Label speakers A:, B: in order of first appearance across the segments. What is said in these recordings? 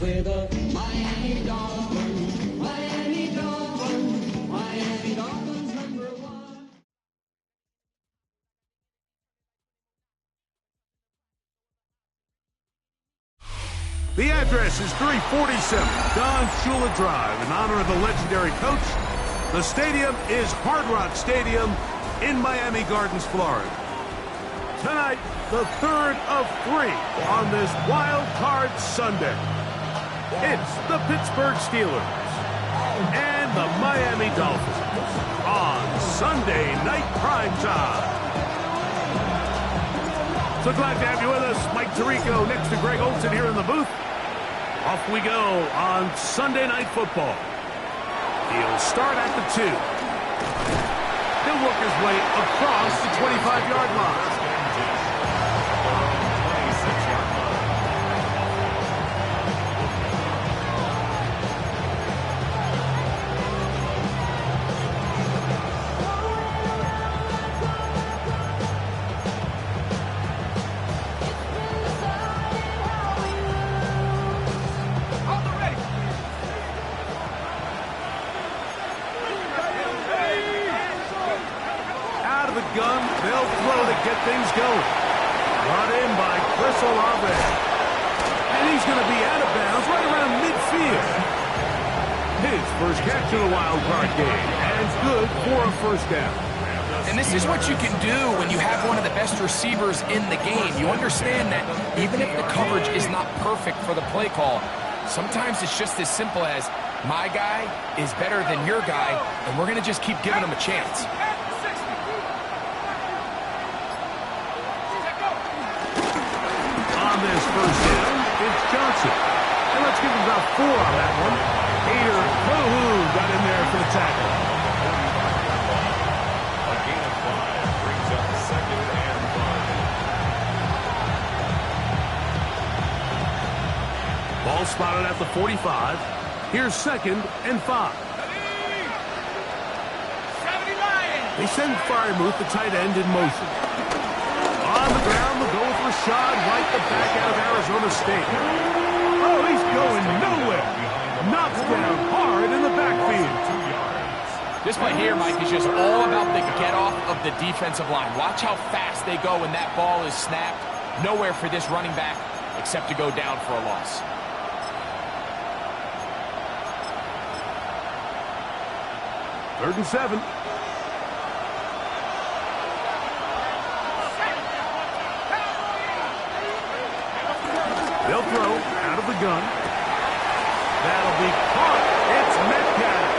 A: with the Miami Dolphins. Miami Dolphins. Miami Dolphins #1.
B: The address is 347 Don Shula Drive. In honor of the legendary coach, the stadium is Hard Rock Stadium in Miami Gardens, Florida. Tonight, the third of 3 on this Wild Card Sunday. It's the Pittsburgh Steelers and the Miami Dolphins on Sunday Night Prime Time. So glad to have you with us. Mike Tirico next to Greg Olsen here in the booth. Off we go on Sunday Night Football. He'll start at the 2. He'll work his way across the 25-yard line. Gun, they'll throw to get things going. Brought in by Chris Olave. And he's going to be out of bounds right around midfield. His first catch of the wild card game. And good for a first down.
C: And this is what you can do when you have one of the best receivers in the game. You understand that even if the coverage is not perfect for the play call, sometimes it's just as simple as my guy is better than your guy, and we're going to just keep giving him a chance.
B: This first down, it's Johnson. And let's give him about 4 on that one. Hader Kohu got in there for the tackle.
D: A gain of 5 brings up 2nd and 5.
B: Ball spotted at the 45. Here's 2nd and 5. They send Freiermuth, the tight end, in motion. On the ground, they'll go with Rashad White, the back out of Arizona State. Oh, he's going nowhere. Knocks down hard in the backfield.
C: This play here, Mike, is just all about the get-off of the defensive line. Watch how fast they go when that ball is snapped. Nowhere for this running back except to go down for a loss.
B: Third and 7. They'll throw out of the gun. That'll be caught. It's Metcalf.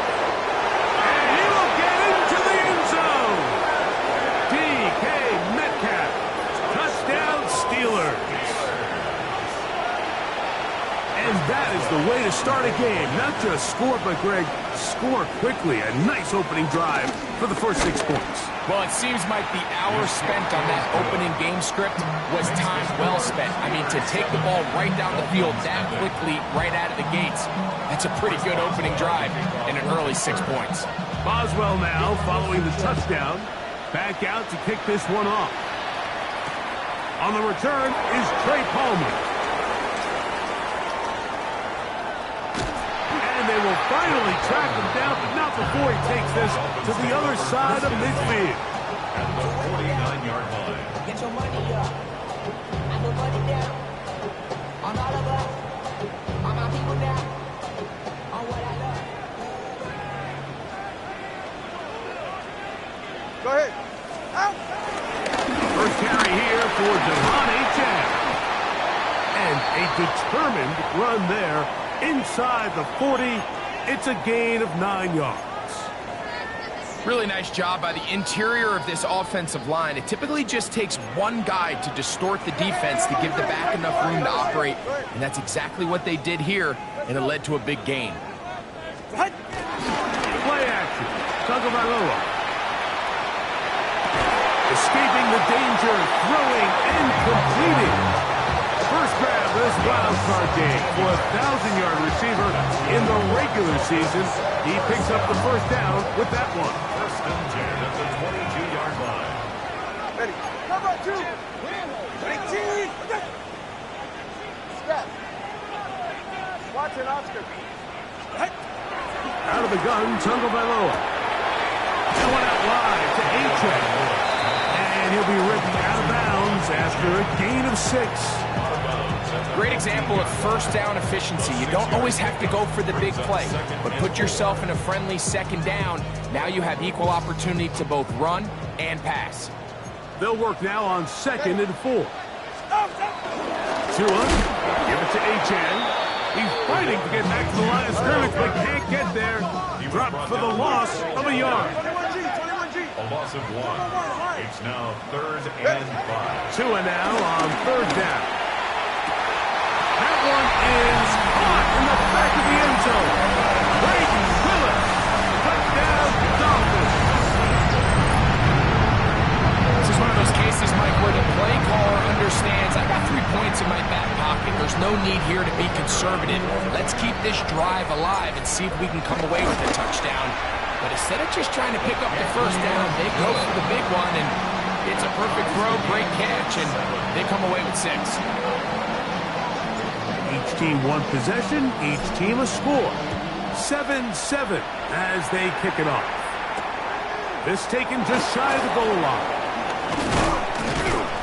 B: And he will get into the end zone. DK Metcalf. Touchdown Steelers. And that is the way to start a game. Not just score, but Greg, score quickly. A nice opening drive for the first 6 points.
C: Well, it seems like the hour spent on that opening game script was time well spent. I mean, to take the ball right down the field that quickly, right out of the gates, that's a pretty good opening drive in an early 6 points.
B: Boswell now following the touchdown. Back out to kick this one off. On the return is Trey Palmer. And they will finally track him down, but not before he takes this to the other side of midfield.
D: At the 49-yard line.
E: Get your money up. I put money down. On all of us. On my people now. On what I love.
F: Go ahead. Out.
B: First carry here for Devon Achane. And a determined run there inside the 40. It's a gain of 9 yards.
C: Really nice job by the interior of this offensive line. It typically just takes one guy to distort the defense to give the back enough room to operate, and that's exactly what they did here, and it led to a big gain.
B: Play action. Tagovailoa. Escaping the danger, throwing and completing. First grab of this wild card game for a 1,000-yard receiver in the regular season. He picks up the first down with that one.
D: First and 10 at the 22-yard line.
F: Ready. Cover 2. 18. Step. Watch it, Oscar.
B: Out of the gun, Tagovailoa. And one out wide to Achane. And he'll be ridden out of bounds after a gain of 6.
C: Great example of first down efficiency. You don't always have to go for the big play, but put yourself in a friendly second down. Now you have equal opportunity to both run and pass.
B: They'll work now on 2nd and 4. Tua, give it to Achane. He's fighting to get back to the line of scrimmage, but can't get there. Dropped for the loss of a yard.
F: 21G.
D: A loss of 1. It's now 3rd and 5.
B: Tua now on 3rd down. That one is caught in the back of the end zone. Brayden Willis, touchdown Dolphins.
C: This is one of those cases, Mike, where the play caller understands I got 3 points in my back pocket. There's no need here to be conservative. Let's keep this drive alive and see if we can come away with a touchdown. But instead of just trying to pick up the first down, they go for the big one, and it's a perfect throw, great catch, and they come away with 6.
B: Each team one possession, each team a score. 7-7 as they kick it off. This taken just shy of the goal line.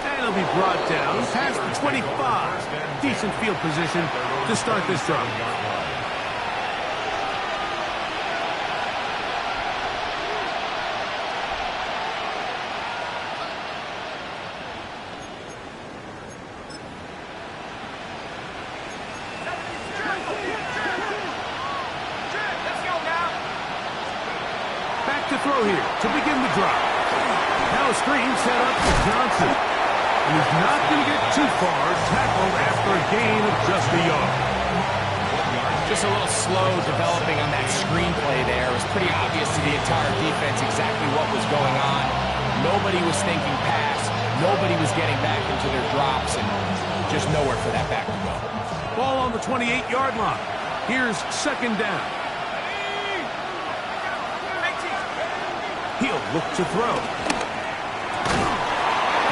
B: And it'll be brought down past the 25. Decent field position to start this drive. To throw here to begin the drive. Now a screen set up for Johnson. He's not going to get too far. Tackled after a gain of just a yard.
C: Just a little slow developing on that screenplay there. It was pretty obvious to the entire defense exactly what was going on. Nobody was thinking pass. Nobody was getting back into their drops, and just nowhere for that back to go.
B: Ball on the 28-yard line. Here's 2nd down. He'll look to throw.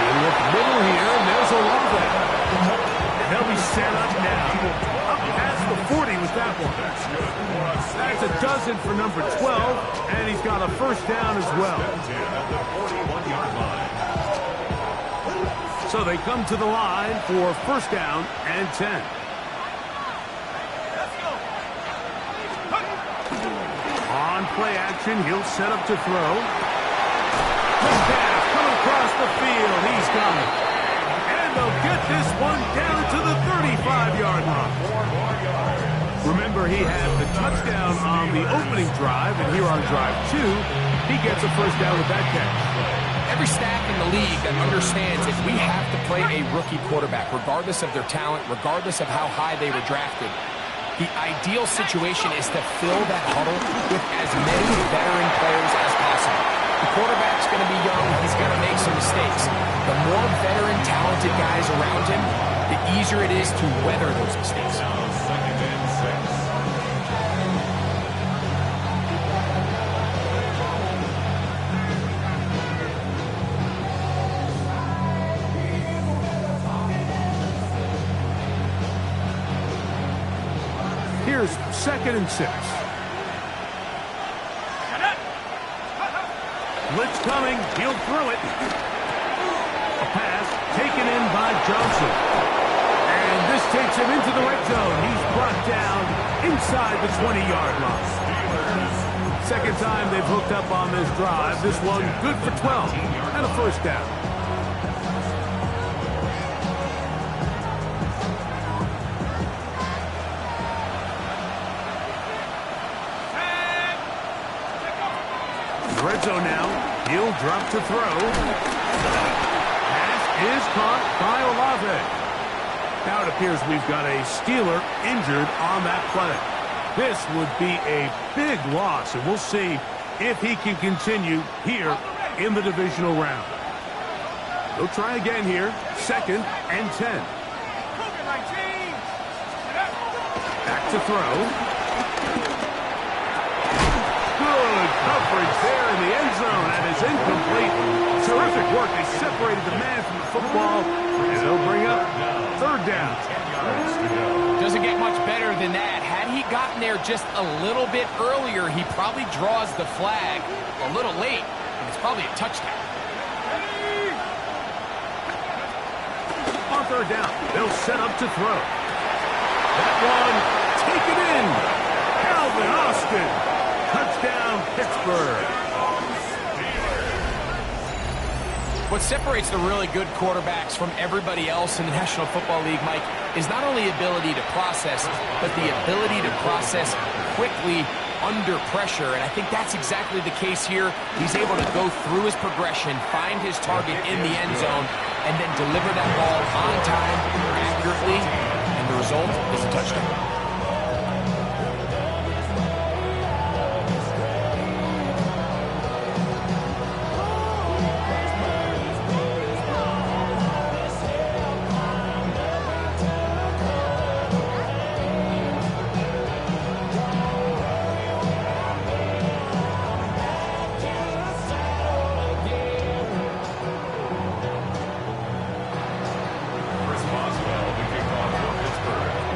B: He'll look middle here, and there's Olave. And they'll be set up now. Up past the 40 with that one. That's a dozen for number 12, and he's got a first down as well. So they come to the line for first down and 10. On play action, he'll set up to throw. Quick pass coming across the field. He's got it. And they'll get this one down to the 35-yard line. Remember, he had the touchdown on the opening drive, and here on drive 2, he gets a first down with that catch.
C: Every staff in the league that understands if we have to play a rookie quarterback, regardless of their talent, regardless of how high they were drafted, the ideal situation is to fill that huddle with as many veteran players as possible. The quarterback's going to be young. He's going to make some mistakes. The more veteran, talented guys around him, the easier it is to weather those mistakes.
B: Here's 2nd and 6. Blitz coming. He'll throw it. A pass taken in by Johnson. And this takes him into the red zone. He's brought down inside the 20-yard line. Second time they've hooked up on this drive. This one good for 12 and a first down. Red zone now. He'll drop to throw. Pass is caught by Olave. Now it appears we've got a Steeler injured on that play. This would be a big loss, and we'll see if he can continue here in the divisional round. They'll try again here. 2nd and 10. Back to throw. Good coverage there in the end zone, and it's incomplete. Terrific work. They separated the man from the football, and they'll bring up 3rd down.
C: Doesn't get much better than that. Had he gotten there just a little bit earlier, he probably draws the flag a little late, and it's probably a touchdown.
B: On third down, they'll set up to throw. That one, taken in. Calvin Austin. Touchdown, Pittsburgh.
C: What separates the really good quarterbacks from everybody else in the National Football League, Mike, is not only ability to process, but the ability to process quickly under pressure. And I think that's exactly the case here. He's able to go through his progression, find his target in the end zone, and then deliver that ball on time, accurately, and the result is a touchdown.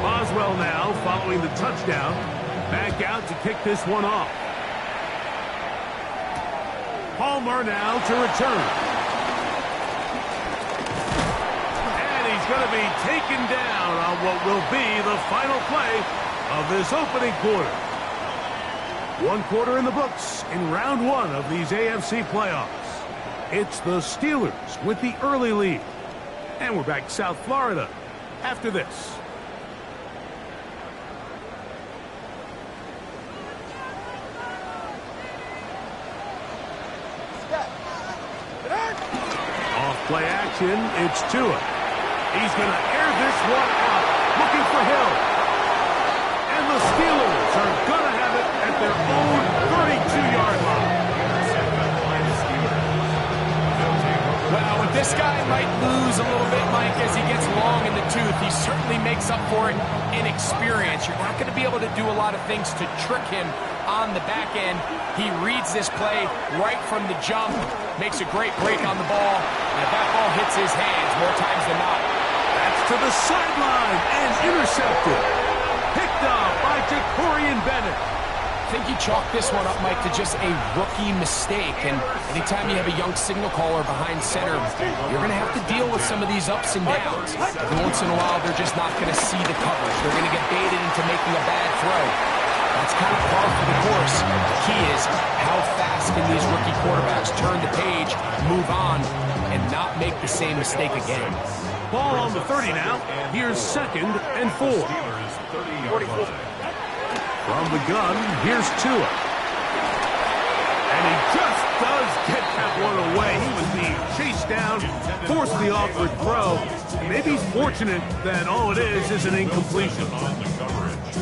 B: Boswell now following the touchdown. Back out to kick this one off. Palmer now to return. And he's going to be taken down on what will be the final play of this opening quarter. One quarter in the books in round one of these AFC playoffs. It's the Steelers with the early lead. And we're back to South Florida after this. Play action, it's Tua. He's going to air this one out, looking for Hill. And the Steelers are going to have it at their own 32-yard line.
C: Well, with this guy might lose a little bit, Mike, as he gets long in the tooth. He certainly makes up for it in experience. You're not going to be able to do a lot of things to trick him on the back end. He reads this play right from the jump, makes a great break on the ball, and if that ball hits his hands more times than not.
B: That's to the sideline and intercepted. Picked up by Jacorian Bennett.
C: I think he chalked this one up, Mike, to just a rookie mistake. And anytime you have a young signal caller behind center, you're going to have to deal with some of these ups and downs. Every once in a while, they're just not going to see the coverage. They're going to get baited into making a bad throw. That's kind of par for the course. The key is how fast can these rookie quarterbacks turn the page, move on, and not make the same mistake again.
B: Ball on the 30 now. Here's 2nd and 4. From the gun, here's Tua. And he just does get that one away. He was being chased down, forced the awkward throw. Maybe he's fortunate that all it is an incompletion.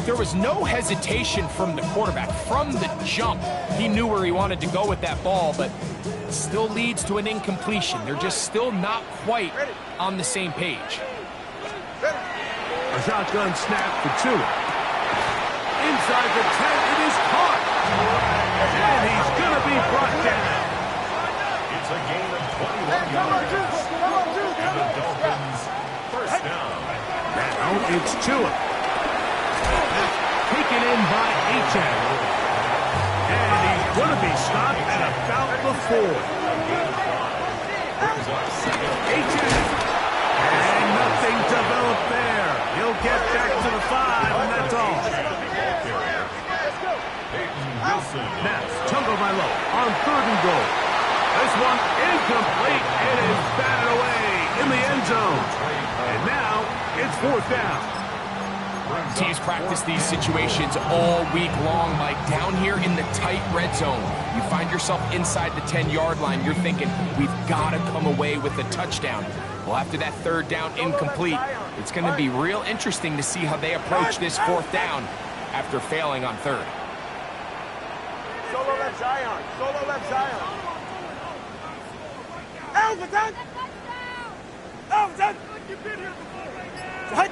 C: There was no hesitation from the quarterback. From the jump, he knew where he wanted to go with that ball, but it still leads to an incompletion. They're just still not quite on the same page.
B: A shotgun snap for Tua. Inside the 10, it is caught. And he's going to be brought down.
D: It's a gain of 21 yards. And the Dolphins first down.
B: Now it's Tua. Taken in by Achane. And he's going to be stopped at about the 4. Achane. And nothing developed there. He'll get back to the 5, and that's all. Now, Tagovailoa on 3rd and goal. This one incomplete. It is batted away in the end zone. And now it's 4th down.
C: Teams practice these situations all week long, Mike. Down here in the tight red zone, you find yourself inside the 10-yard line. You're thinking, we've got to come away with a touchdown. Well, after that 3rd down incomplete, it's going to be real interesting to see how they approach this 4th down after failing on 3rd.
F: Solo left Zion. Solo left Zion. Elverton! Elverton! You've been here before.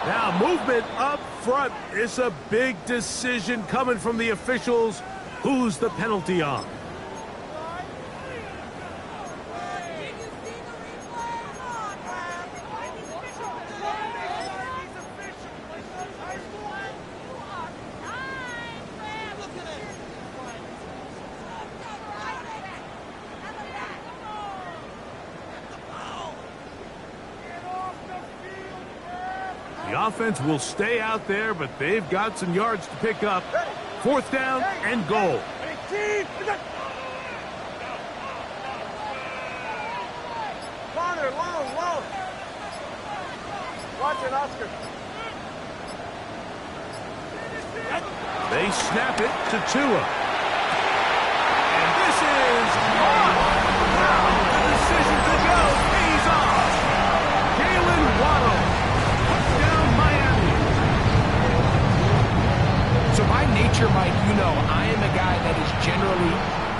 B: Now, movement up front is a big decision coming from the officials. Who's the penalty on? The offense will stay out there, but they've got some yards to pick up. 4th down and goal.
F: Connor, long. Watch it, Oscar.
B: They snap it to Tua. And this is off. The decision to go pays off. Jalen Waddle. Touchdown, Miami.
C: So by nature, Mike, you know, I am a guy that is generally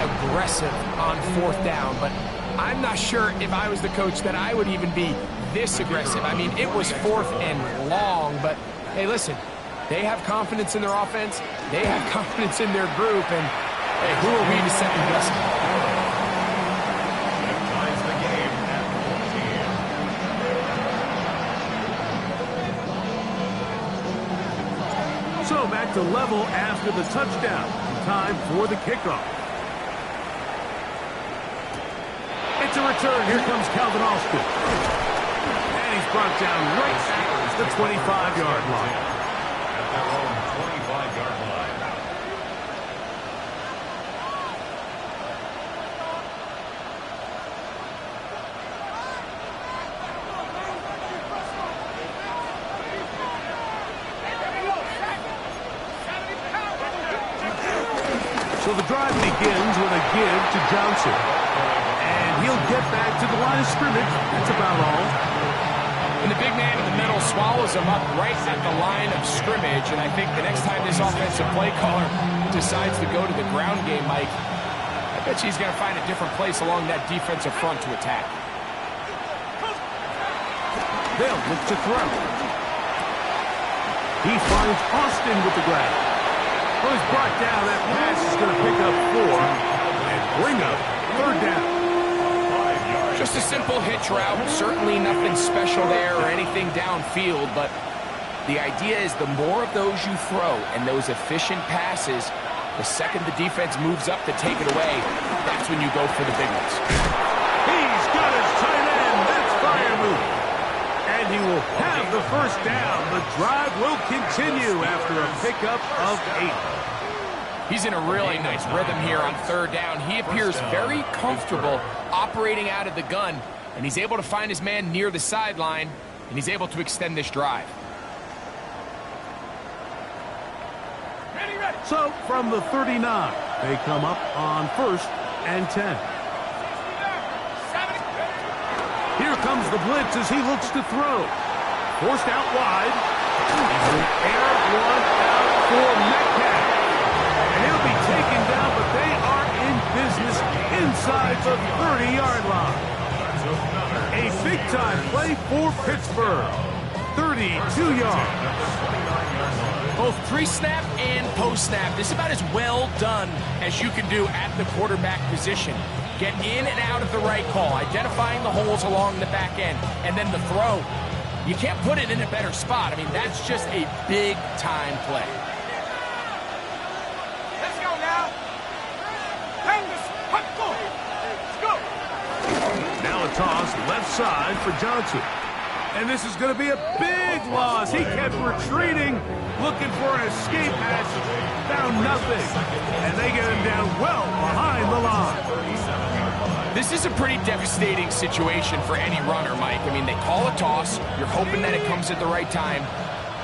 C: aggressive on 4th down, but I'm not sure if I was the coach that I would even be this aggressive. I mean, it was 4th and long, but hey, listen, they have confidence in their offense. They have confidence in their group, and hey, who are we to second guess them?
D: That ties the game at 14.
B: So back to level after the touchdown. Time for the kickoff. It's a return. Here comes Calvin Austin. And he's brought down right at the 25-yard line.
D: At their own 25-yard line.
B: So the drive begins with a give to Johnson. And he'll get back to the line of scrimmage. That's about all.
C: And the big man in the middle swallows him up right at the line of scrimmage. And I think the next time this offensive play caller decides to go to the ground game, Mike, I bet you he's going to find a different place along that defensive front to attack.
B: They'll look to throw. He finds Austin with the grab. Well, he's brought down. That pass is going to pick up 4 and bring up 3rd down.
C: Just a simple hitch route. Certainly nothing special there or anything downfield, but the idea is the more of those you throw and those efficient passes, the second the defense moves up to take it away, that's when you go for the big ones.
B: He's got his tight end. That's fire move. And he will have the 1st down. The drive will continue after a pickup of 8.
C: He's in a really nice rhythm here on 3rd down. He appears very comfortable operating out of the gun, and he's able to find his man near the sideline, and he's able to extend this drive.
B: So from the 39, they come up on 1st and 10. Here comes the blitz as he looks to throw. Forced out wide. He's an air one out for Metcalf. And he'll be taken down, but they are in business inside the 30-yard line. A big-time play for Pittsburgh. 32 yards.
C: Both pre-snap and post-snap. This is about as well done as you can do at the quarterback position. Get in and out of the right call, identifying the holes along the back end, and then the throw. You can't put it in a better spot. I mean, that's just a big-time play.
F: Let's go now. Let's go.
B: Now a toss left side for Johnson. And this is going to be a big loss. He kept retreating, looking for an escape hatch. Found nothing. And they get him down well behind the line.
C: This is a pretty devastating situation for any runner, Mike. I mean, they call a toss. You're hoping that it comes at the right time.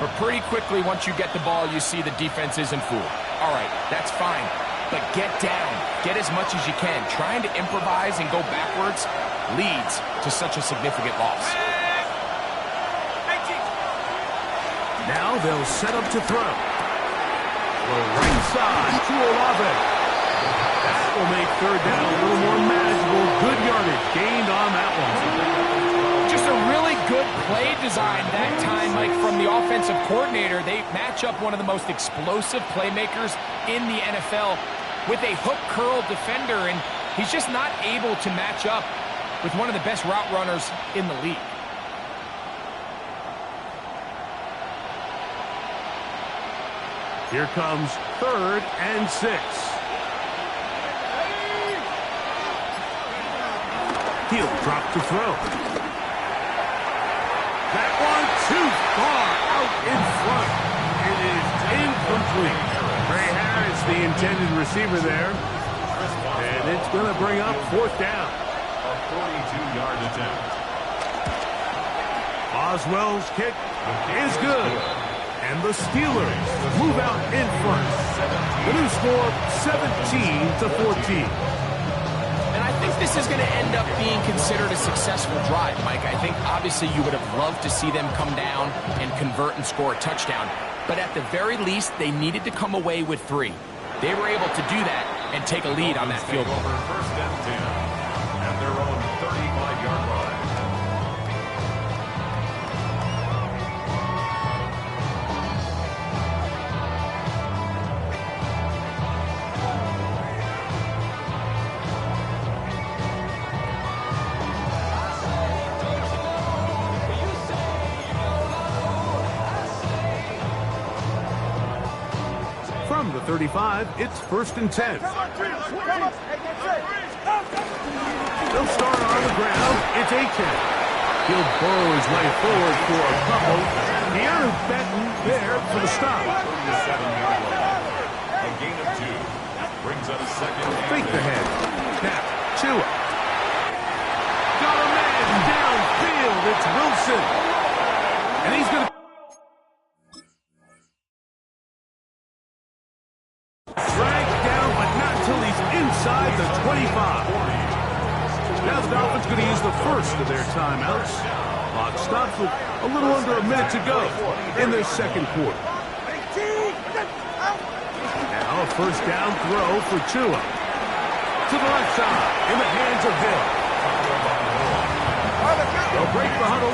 C: But pretty quickly, once you get the ball, you see the defense isn't fooled. All right, that's fine. But get down. Get as much as you can. Trying to improvise and go backwards leads to such a significant loss.
B: Now they'll set up to throw. The right side to Olave. That will make 3rd down a little more manageable. Good yardage gained on that one.
C: Just a really good play design that time, Mike, from the offensive coordinator. They match up one of the most explosive playmakers in the NFL with a hook curl defender, and he's just not able to match up with one of the best route runners in the league.
B: Here comes 3rd and 6. He'll drop to throw. That one too far in front. It is incomplete. Ray Harris, the intended receiver there. And it's going to bring up fourth down.
D: A 42-yard attempt.
B: Oswell's kick is good. And the Steelers move out in front. The new score, 17-14.
C: And I think this is going to end up being considered a successful drive, Mike. I think obviously you would have loved to see them come down and convert and score a touchdown. But at the very least, they needed to come away with 3. They were able to do that and take a lead on that field goal.
D: Over first and 10 at their own 35-yard line.
B: From the 35, it's first and 10.
F: Come on, Chris. Come on. Hey, get set.
B: They'll start on the ground. It's Achane. He'll burrow his way forward for a couple. De'Aaron Benton there for the stop.
D: 37-yard line. A gain of 2. Brings up second and
B: Fake the
D: 10.
B: head. Snap. Tua. Got a man downfield. It's Wilson. And he's going to drag down, but not until he's inside the 25. Now the Dolphins going to use the first of their timeouts. Clock stops with a little under a minute to go in their second quarter. Now a first down throw for Tua. To the left side, in the hands of Hill. They'll break the huddle.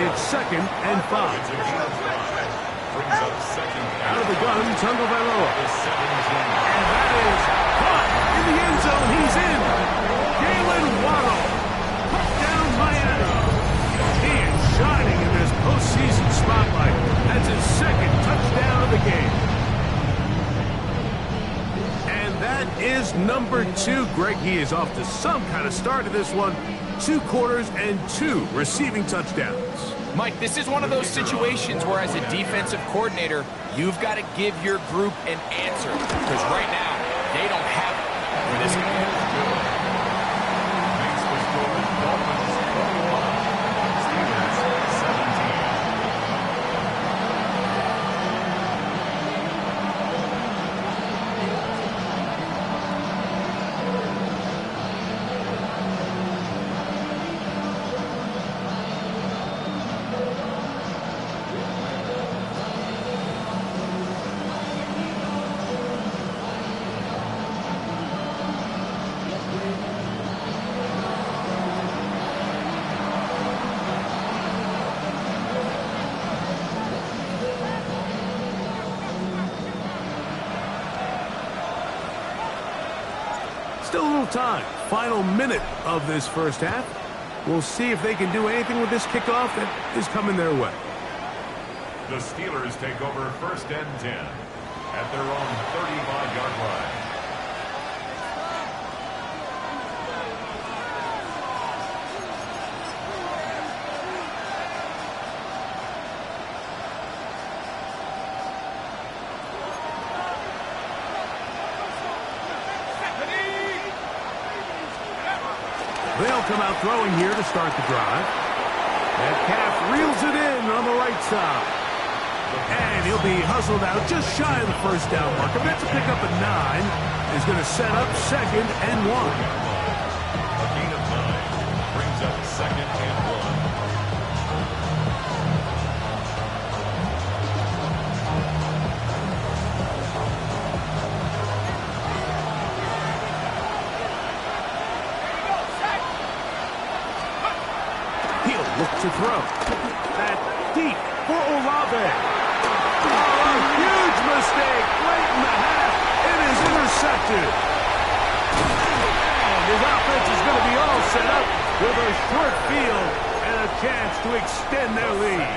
B: It's second and 5.
D: Brings up second
B: Out of the gun, Tagovailoa.
D: to 17.
B: And that is caught in the end zone. He's in. Jalen Waddle. Touchdown, Miami. He is shining in this postseason spotlight. That's his second touchdown of the game. And that is number 2. Greg, he is off to some kind of start to this one. 2 quarters and 2 receiving touchdowns.
C: Mike, this is one of those situations where as a defensive coordinator, you've got to give your group an answer. Because right now, they don't have it for this game.
D: Makes the score Dolphins 21, Steelers 17.
B: Still a little time. Final minute of this first half. We'll see if they can do anything with this kickoff that is coming their way.
D: The Steelers take over first and 10 at their own 35-yard line.
B: They'll come out throwing here to start the drive. Metcalf reels it in on the right side. And he'll be hustled out just shy of the first down marker. That's a pick up at 9. Is going to set up second and 1.
D: A gain of 9 brings up second and 1.
B: He'll look to throw. That deep for Olave. Oh, a huge mistake late in the half. It is intercepted. And his offense is going to be all set up with a short field and a chance to extend their lead.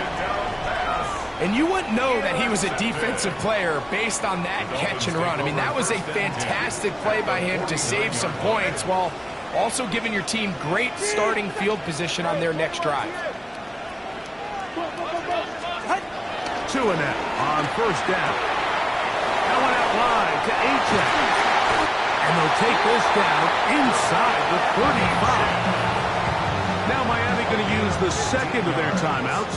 C: And you wouldn't know that he was a defensive player based on that catch and run. I mean, that was a fantastic play by him to save some points while also giving your team great starting field position on their next drive.
B: 2 and out on first down. That one out wide to Achane. And they'll take this down inside the 35. Now Miami going to use the second of their timeouts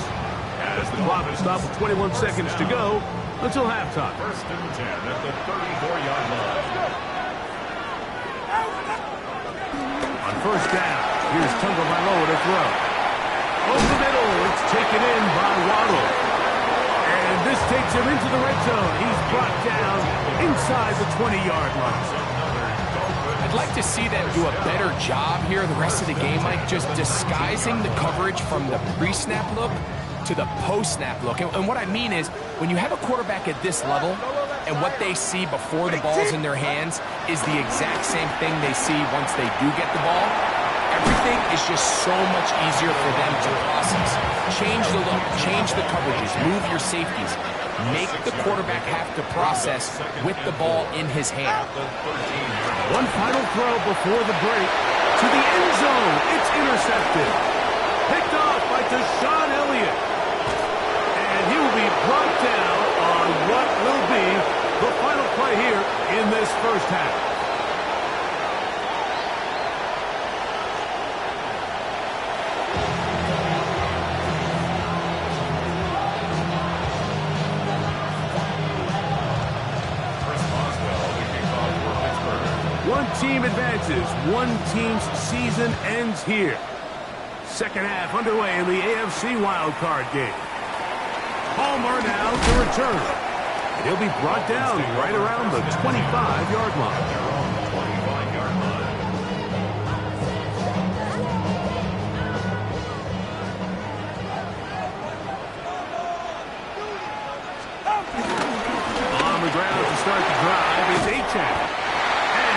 B: as the clock will stop with 21 seconds to go until halftime.
D: First and 10 at the 34-yard line.
B: On first down, here's Tagovailoa to throw. Over the middle, it's taken in by Waddle. And this takes him into the red zone. He's brought down inside the 20-yard line.
C: I'd like to see them do a better job here the rest of the game, Mike, just disguising the coverage from the pre-snap look to the post-snap look. And what I mean is, when you have a quarterback at this level and what they see before the ball's in their hands is the exact same thing they see once they do get the ball, everything is just so much easier for them to process. Change the look, change the coverages, move your safeties. Make the quarterback have to process with the ball in his hand.
B: One final throw before the break to the end zone. It's intercepted. Picked off by Deshaun Elliott. And he will be brought down on what will be the final play here in this first half. One team advances. One team's season ends here. Second half underway in the AFC wildcard game. Palmer now to return. And he'll be brought down right around the 25-yard line. On the ground to start the drive is Achane.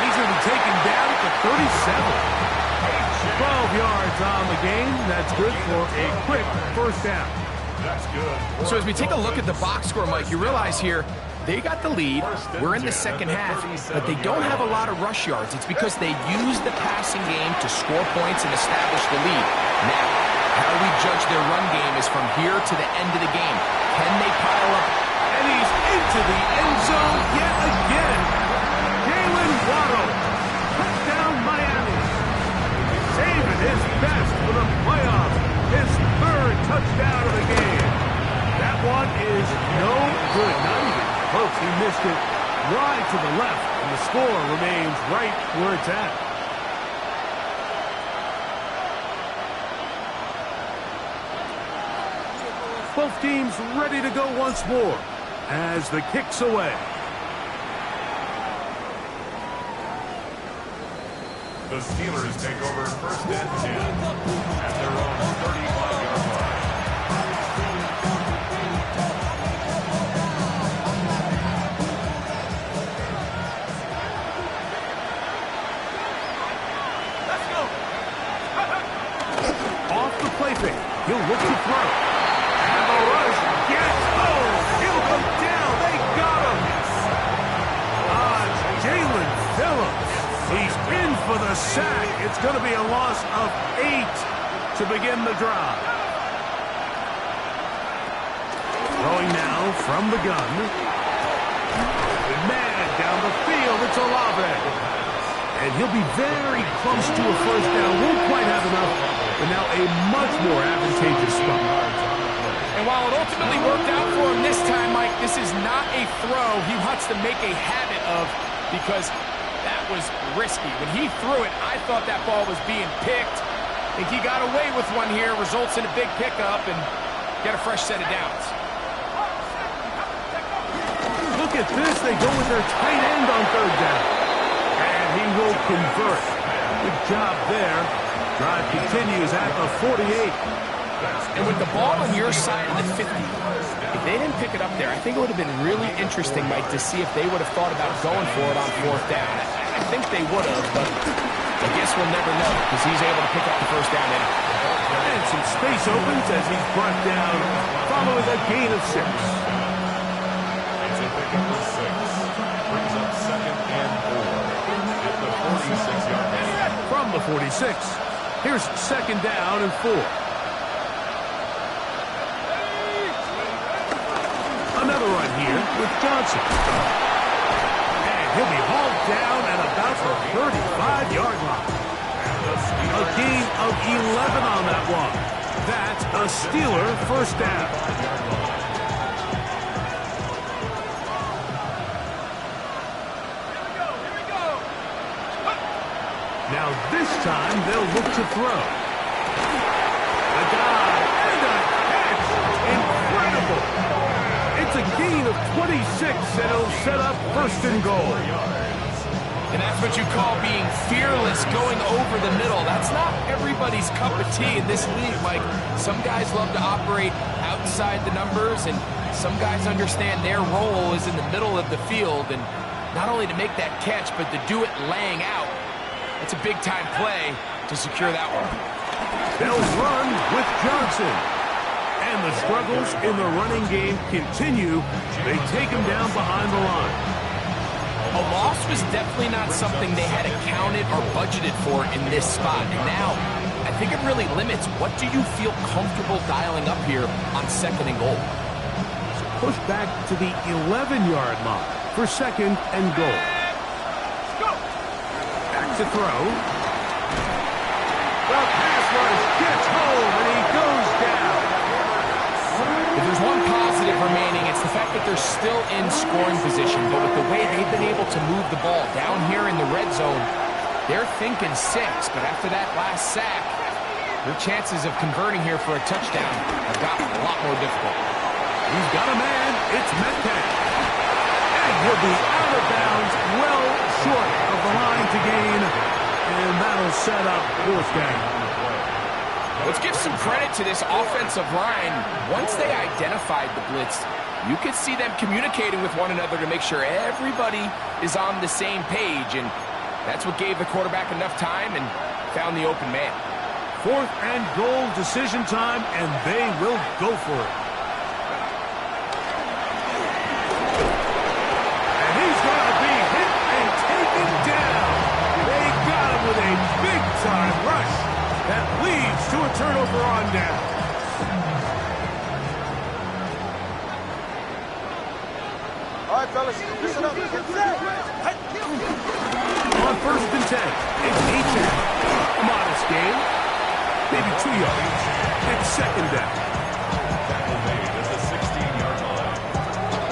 B: He's going to be taken down at the 37. 12 yards on the game. That's good for a quick first down.
D: That's good.
C: So as we take a look at the box score, Mike, you realize here they got the lead. We're in the second half, but they don't have a lot of rush yards. It's because they use the passing game to score points and establish the lead. Now, how we judge their run game is from here to the end of the game. Can they pile up?
B: And he's into the end zone yet again. Waddle, touchdown Miami, saving his best for the playoffs, his third touchdown of the game. That one is no good, not even close. He missed it wide to the left, and the score remains right where it's at. Both teams ready to go once more as the kick's away.
D: The Steelers take over first and 10 at their own 35-yard line.
F: Let's go.
B: Off the play fake. He'll look to throw. And the rush gets home. He'll go down. They got him. Jalen Phillips. He's in for the sack. It's going to be a loss of 8 to begin the drive. Throwing now from the gun. Man down the field. It's Olave. And he'll be very close to a first down. Won't quite have enough, but now a much more advantageous spot.
C: And while it ultimately worked out for him this time, Mike, this is not a throw he wants to make a habit of because that was risky. When he threw it, I thought that ball was being picked. I think he got away with one here, results in a big pickup, and get a fresh set of downs.
B: Look at this. They go with their tight end on third down. And he will convert. Good job there. Drive continues at the 48.
C: And with the ball on your side of the 50, if they didn't pick it up there, I think it would have been really interesting, Mike, to see if they would have thought about going for it on fourth down. I think they would have, but I guess we'll never know because he's able to pick up the first down anyway.
B: And some space opens as he's brought down following a gain of 6.
D: It's a pickup of 6. Brings up second and 4 at the 46-yard line.
B: From the 46, here's second down and 4. with Johnson. And he'll be hauled down at about the 35-yard line. A gain of 11 on that one. That's a Steeler first down. Now this time they'll look to throw. A dive and a catch. Incredible. It's a gain of 26 and it'll set up first and goal.
C: And that's what you call being fearless, going over the middle. That's not everybody's cup of tea in this league, Mike. Some guys love to operate outside the numbers, and some guys understand their role is in the middle of the field, and not only to make that catch, but to do it laying out. It's a big-time play to secure that one.
B: They'll run with Johnson. And the struggles in the running game continue. They take him down behind the line.
C: A loss was definitely not something they had accounted or budgeted for in this spot. And now, I think it really limits what do you feel comfortable dialing up here on second and goal.
B: Push back to the 11-yard line for second and goal. Back to throw. The pass rush gets home and he goes down.
C: If there's one positive remaining, it's the fact that they're still in scoring position. But with the way they've been able to move the ball down here in the red zone, they're thinking 6. But after that last sack, their chances of converting here for a touchdown have gotten a lot more difficult.
B: He's got a man. It's Metcalf. And he'll be out of bounds, well short of the line to gain. And that'll set up fourth down.
C: Let's give some credit to this offensive line. Once they identified the blitz, you could see them communicating with one another to make sure everybody is on the same page, and that's what gave the quarterback enough time and found the open man.
B: Fourth and goal decision time, and they will go for it. And he's going to be hit and taken down. They got him with a big-time rush. That leads to a turnover on down.
F: All right, fellas, listen up. Get set.
B: On first and 10, it's Etienne. A modest gain, maybe 2 yards. It's second down.
D: Tackle made at the 16-yard line.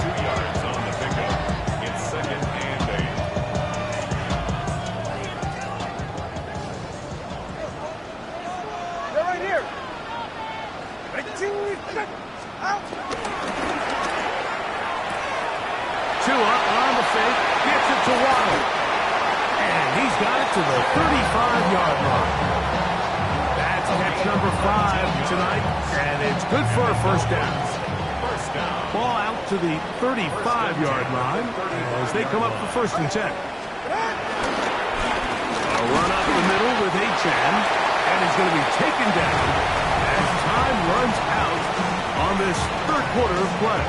D: 2 yards on the pickup. It's second and 8.
F: They're right here. Out.
B: Tua on the fake, gets it to Waddle. And he's got it to the 35-yard line. That's catch number 5 tonight, and it's good for a first down.
D: First down.
B: Ball out to the 35-yard line as they come up for first and 10. A run up the middle with Achane, and he's going to be taken down as time runs out on this third quarter of play.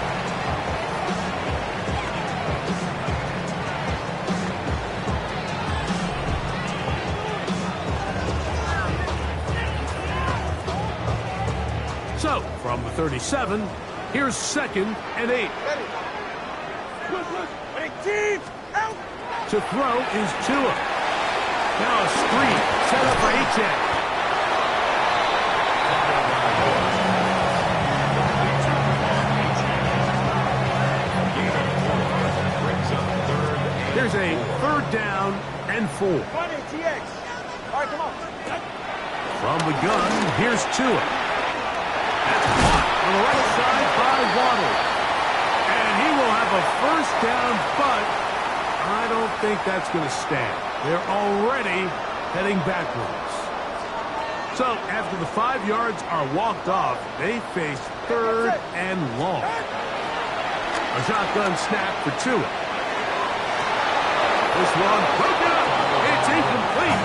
B: So, from the 37, here's second and 8.
F: Ready. Team out.
B: To throw is Tua. Now a screen set up for Achane. There's a third down and 4.
F: Come on in, TX. All right, come on.
B: From the gun, here's Tua. That's caught on the right side by Waddle. And he will have a first down, but I don't think that's going to stand. They're already heading backwards. So after the 5 yards are walked off, they face third and long. A shotgun snap for Tua. This one broken up. It's incomplete.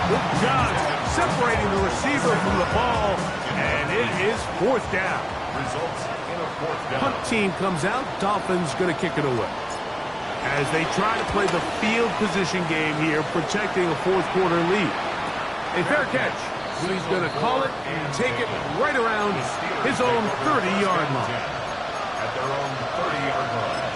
B: Luke Johns separating the receiver from the ball, and it is fourth down.
D: Results in a fourth down.
B: Punt team comes out. Dolphins going to kick it away. As they try to play the field position game here, protecting a fourth quarter lead. A fair catch. He's going to call it and take it right around his own 30-yard line.
D: At their own 30-yard line.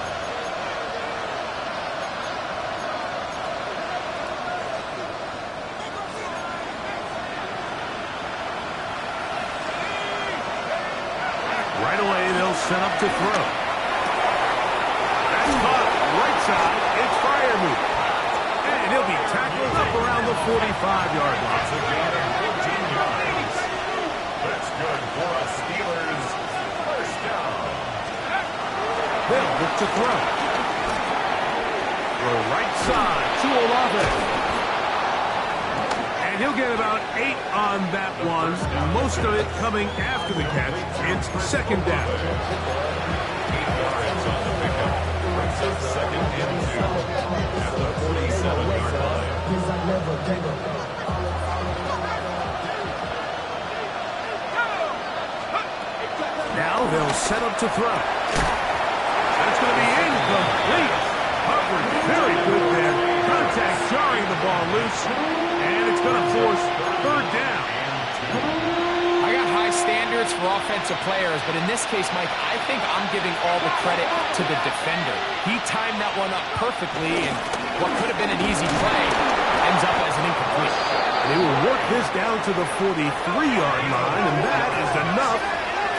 B: set up to throw. That's caught right side. It's Freiermuth. And he'll be tackled up around the 45-yard line.
D: That's a gain of 14 yards. That's good for a Steelers first down.
B: They'll look to throw. Throw right side to Olave. And he'll get about 8 on that one. Most of it coming after the catch. It's second down.
D: 8 yards on the pickup. Brings up second and 2 at the 47-yard line.
B: Now they'll set up to throw. That's going to be incomplete. Coverage very good there. Contact jarring the ball loose. And it's going to force third down.
C: I got high standards for offensive players, but in this case, Mike, I think I'm giving all the credit to the defender. He timed that one up perfectly, and what could have been an easy play ends up as an incomplete.
B: They will work this down to the 43-yard line, and that is enough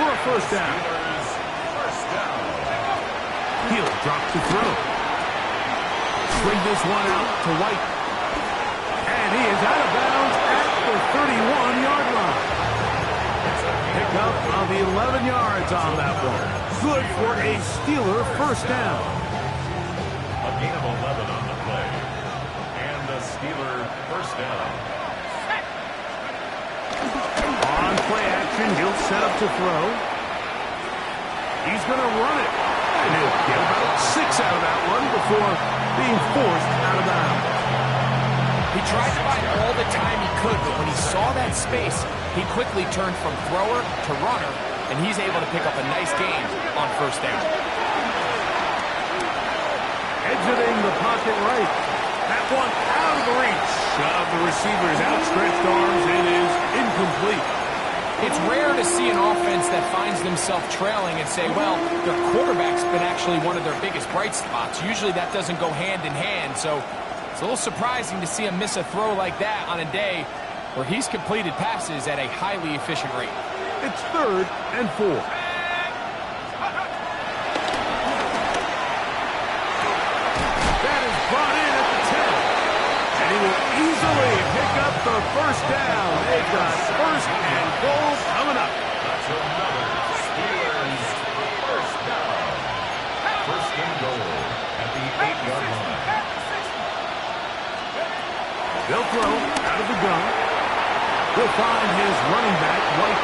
B: for a first down.
D: First down.
B: He'll drop to throw. Swing this one out to White. And he is out of bounds at the 31-yard line. Pick up on the 11 yards on that one. Good for a Steeler first down.
D: A gain of 11 on the play. And the Steeler first down.
B: On play action, he'll set up to throw. He's going to run it. And he'll get about 6 out of that one before being forced out of bounds.
C: He tried to buy all the time he could, but when he saw that space, he quickly turned from thrower to runner, and he's able to pick up a nice gain on first down.
B: Exiting the pocket right. That one out of the reach of the receiver's outstretched arms. It is incomplete.
C: It's rare to see an offense that finds themselves trailing and say, well, their quarterback's been actually one of their biggest bright spots. Usually that doesn't go hand in hand, so it's a little surprising to see him miss a throw like that on a day where he's completed passes at a highly efficient rate.
B: It's third and 4. That is brought in at the 10. And he will easily pick up the first down. They've got first and goal coming up.
D: That's another Steelers first down. First and goal at the 8-yard line.
B: They'll throw out of the gun. He'll find his running back, White.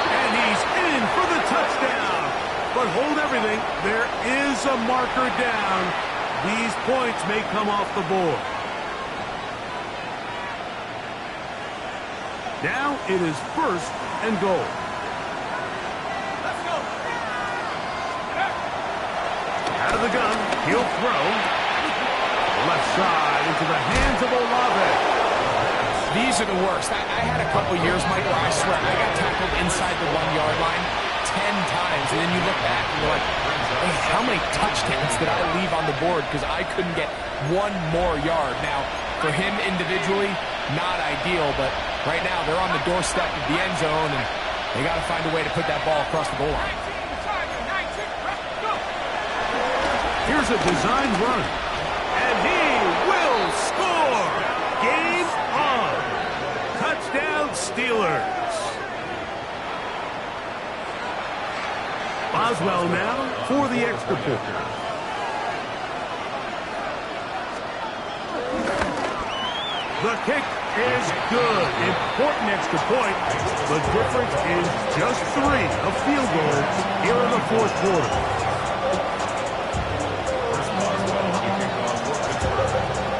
B: And he's in for the touchdown. But hold everything. There is a marker down. These points may come off the board. Now it is first and goal. Out of the gun, he'll throw. Left side into the hands of Olave.
C: These are the worst. I had a couple years, Mike, where I swear I got tackled inside the 1-yard line 10 times, and then you look back and you're like, hey, how many touchdowns did I leave on the board because I couldn't get one more yard? Now, for him individually, not ideal, but right now they're on the doorstep of the end zone, and they got to find a way to put that ball across the goal line.
B: Here's a designed run. And he will score. Game on. Touchdown, Steelers. Boswell now for the extra point. The kick is good. Important extra point. The difference is just 3 of field goals here in the fourth quarter.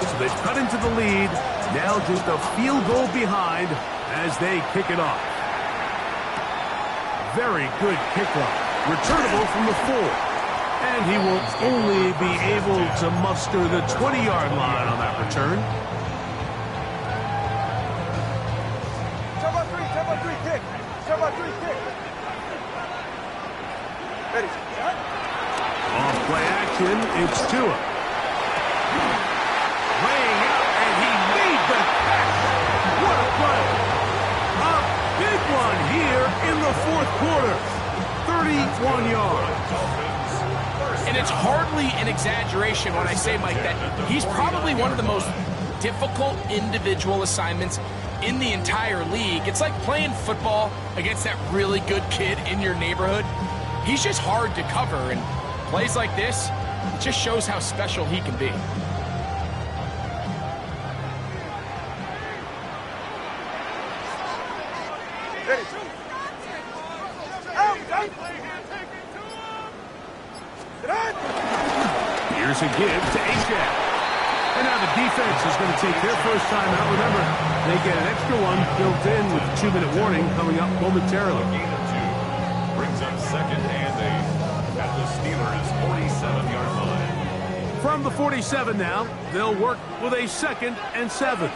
B: So they've cut into the lead. Now just a field goal behind as they kick it off. Very good kickoff. Returnable from the 4. And he will only be able to muster the 20-yard line on that return.
F: Turbo 3, kick. Turbo 3, kick. Ready.
B: Off play action, it's Tua. Laying out, and he made the catch. What a play. A big one here in the fourth quarter. 31 yards.
C: exaggeration when I say, Mike, that he's probably one of the most difficult individual assignments in the entire league. It's like playing football against that really good kid in your neighborhood. He's just hard to cover, and plays like this, it just shows how special he can be.
B: Here's a give to Ajak. And now the defense is going to take their first time out. Remember, they get an extra one built in with a 2-minute warning coming up momentarily.
D: Gain of 2 brings up 2nd and 8 at the Steelers' 47-yard line.
B: From the 47 now, they'll work with a 2nd and 7.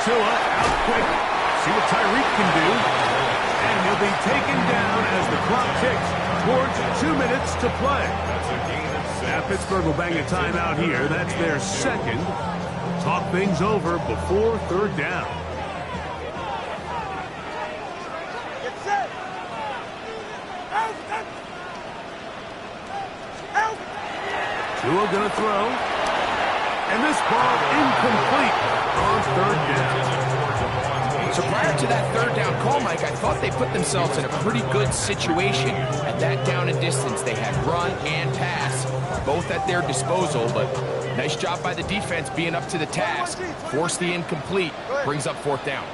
B: Tua out quick. See what Tyreek can do. And he'll be taken down as the clock ticks towards 2 minutes to play.
D: That's a gain of 6.
B: Now Pittsburgh will bang a timeout here. That's their second. Talk things over before 3rd down.
F: Get set. Out.
B: Tua gonna throw. And this ball incomplete on 3rd down.
C: So prior to that 3rd down call, Mike, I thought they put themselves in a pretty good situation at that down and distance. They had run and pass, both at their disposal, but nice job by the defense being up to the task. Force the incomplete, brings up 4th down.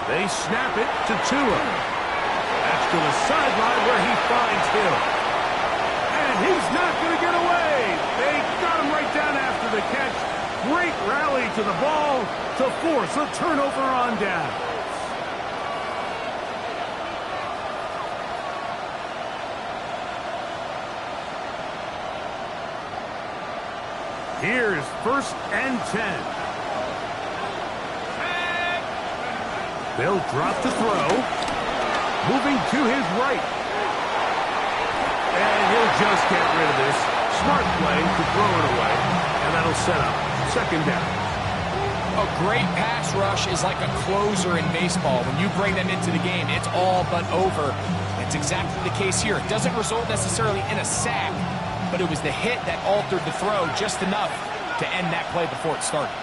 B: They snap it to Tua. That's to the sideline where he finds Hill. And he's not going to get away. They got him right down after the catch. Great rally to the ball to force a turnover on down. Here's 1st and 10. They'll drop to throw. Moving to his right. And he'll just get rid of this. Smart play to throw it away. And that'll set up 2nd down.
C: A great pass rush is like a closer in baseball. When you bring them into the game, it's all but over. It's exactly the case here. It doesn't result necessarily in a sack, but it was the hit that altered the throw just enough to end that play before it started.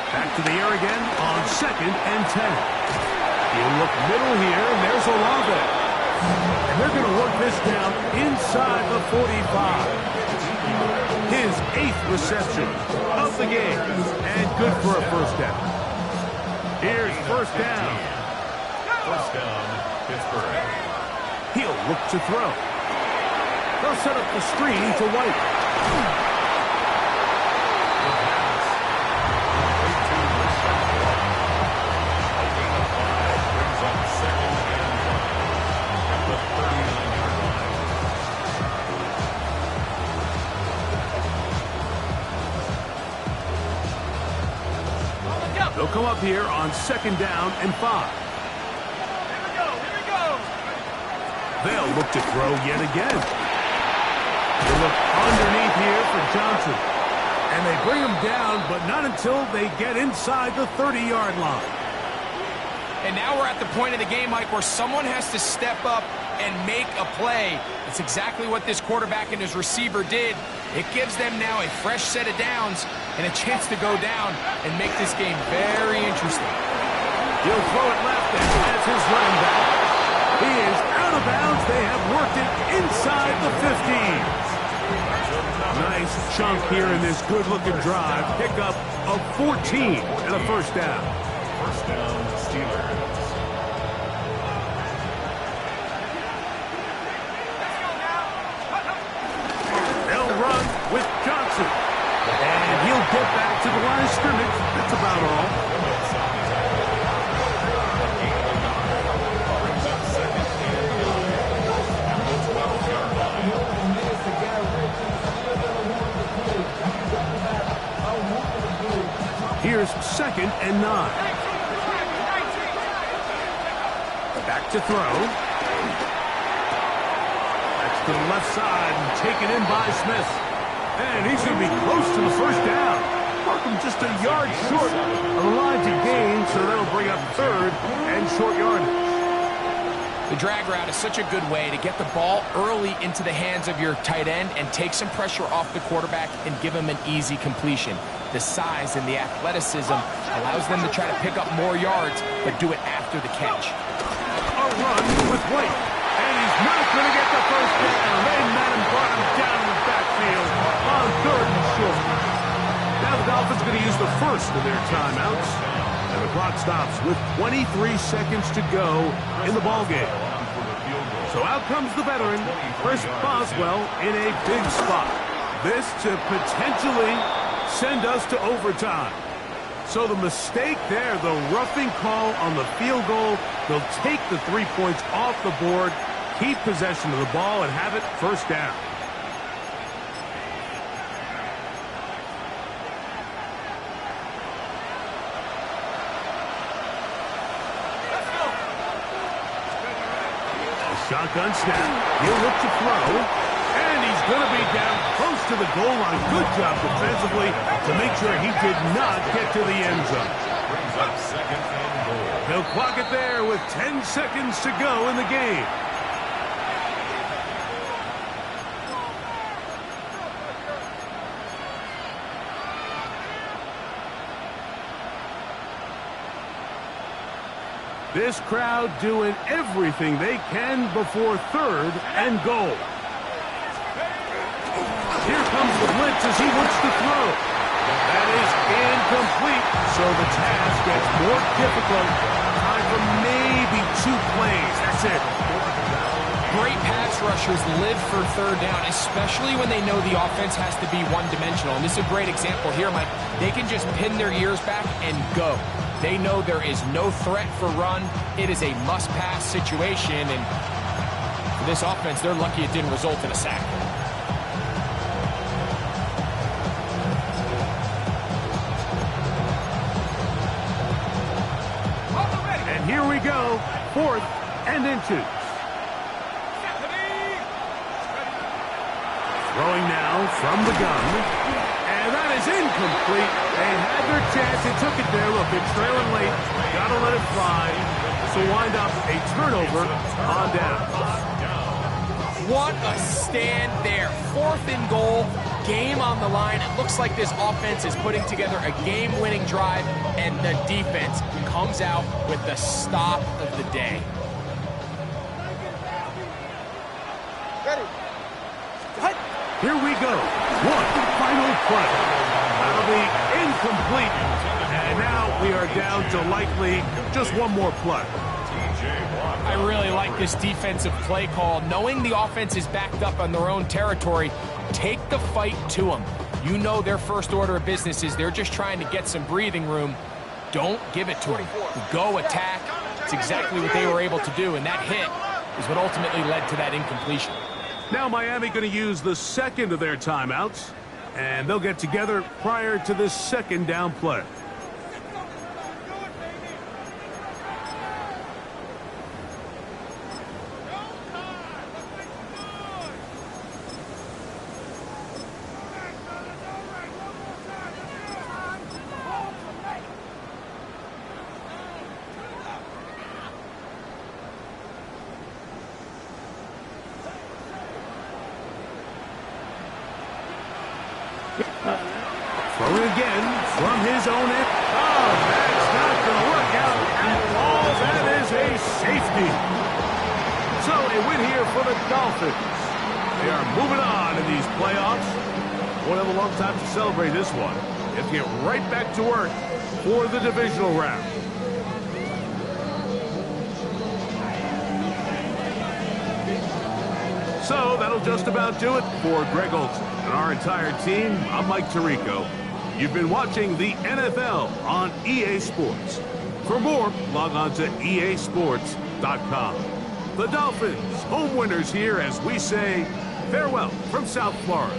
B: Back to the air again on 2nd and 10. He'll look middle here, and there's Olave. And they're going to work this down inside the 45. His 8th reception of the game, and good for a 1st down. Here's 1st down.
D: 1st down, Pittsburgh.
B: He'll look to throw. They'll set up the screen to White. They'll come up here on 2nd down and 5. They'll look to throw yet again. They look underneath here for Johnson. And they bring him down, but not until they get inside the 30-yard line.
C: And now we're at the point of the game, Mike, where someone has to step up and make a play. It's exactly what this quarterback and his receiver did. It gives them now a fresh set of downs and a chance to go down and make this game very interesting.
B: He'll throw it left, and that's his running back. He is out of bounds. They have worked it inside the 15. Nice chunk here in this good-looking drive. Pickup of 14 and a 1st down.
D: 1st down, Steelers.
B: They'll run with Johnson. And he'll get back to the line of scrimmage. That's about all.
D: Brings up 2nd and 9 at the 12-yard line.
B: Here's 2nd and 9. Back to throw. That's to the left side and taken in by Smith. And he's going to be close to the 1st down. Mark him just a yard short of the line to gain, so that'll bring up third and short yardage.
C: The drag route is such a good way to get the ball early into the hands of your tight end and take some pressure off the quarterback and give him an easy completion. The size and the athleticism allows them to try to pick up more yards, but do it after the catch.
B: A run with White, and he's not going to get the first down. They met him, brought him down in the backfield on third and short. Now the Dolphins going to use the first of their timeouts. And the clock stops with 23 seconds to go in the ballgame. So out comes the veteran, Chris Boswell, in a big spot. This to potentially send us to overtime. So the mistake there, the roughing call on the field goal, they'll take the 3 points off the board, keep possession of the ball, and have it first down. Shotgun snap. He'll look to throw. And he's going to be down close to the goal line. Good job defensively to make sure he did not get to the end zone.
D: Brings up second and goal.
B: He'll clock it there with 10 seconds to go in the game. This crowd doing everything they can before third and goal. Here comes the blitz as he looks to throw. That is incomplete, so the task gets more difficult. Time for maybe 2 plays. That's it.
C: Great pass rushers live for third down, especially when they know the offense has to be one-dimensional. And this is a great example here, Mike. They can just pin their ears back and go. They know there is no threat for run. It is a must-pass situation, and for this offense, they're lucky it didn't result in a sack.
B: And here we go, 4th and inches. Throwing now from the gun. And that is incomplete. They had their chance. They took it there. Look, they're trailing late. Got to let it fly. So wind up a turnover on down.
C: What a stand there. 4th and goal. Game on the line. It looks like this offense is putting together a game-winning drive, and the defense comes out with the stop of the day.
F: Ready.
B: Here we go. One final play. That'll be incomplete. And now we are down to likely just one more play.
C: I really like this defensive play call. Knowing the offense is backed up on their own territory, take the fight to them. You know their first order of business is they're just trying to get some breathing room. Don't give it to them. Go attack. It's exactly what they were able to do, and that hit is what ultimately led to that incompletion.
B: Now Miami going to use the second of their timeouts, and they'll get together prior to this second down play. Throwing again from his own end. Oh, that's not going to work out at all. That is a safety. So a win here for the Dolphins. They are moving on in these playoffs. Won't have a long time to celebrate this one. They have to get right back to work for the divisional round. So that'll just about do it for Greg Olsen and our entire team. I'm Mike Tirico. You've been watching the NFL on EA Sports. For more, log on to easports.com. The Dolphins, home winners here as we say farewell from South Florida.